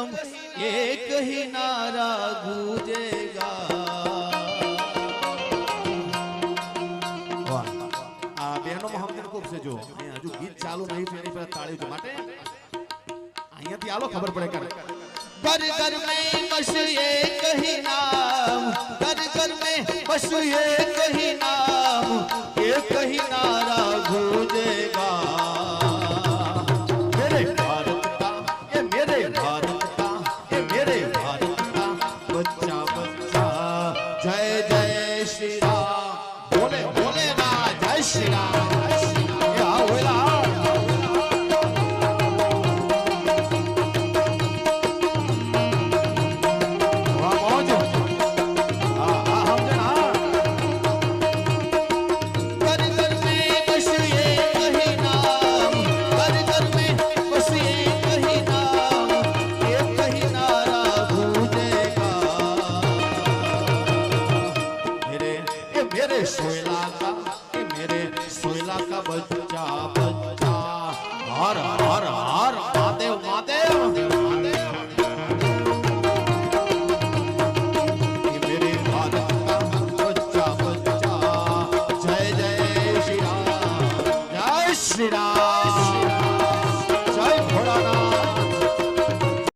दम एक ही नारा गूंजेगा। આ બેનો મોહમ્મદ ખૂબ છે જો હજુ ગીત ચાલુ નહીં છે એની પર તાળી જો માટે અહીંયાથી આલો ખબર પડે કરે घर घर में बस एक ही नाम, घर घर में बस एक ही नाम, एक ही नारा गूंजेगा। मेरे भारत का, ये मेरे भारत का, ये मेरे भारत का बच्चा बच्चा जय जय श्री राम बोले बोले ना जय श्री राम। सोयला का बच्चा बच्चा हर हर हर महादेव महादेव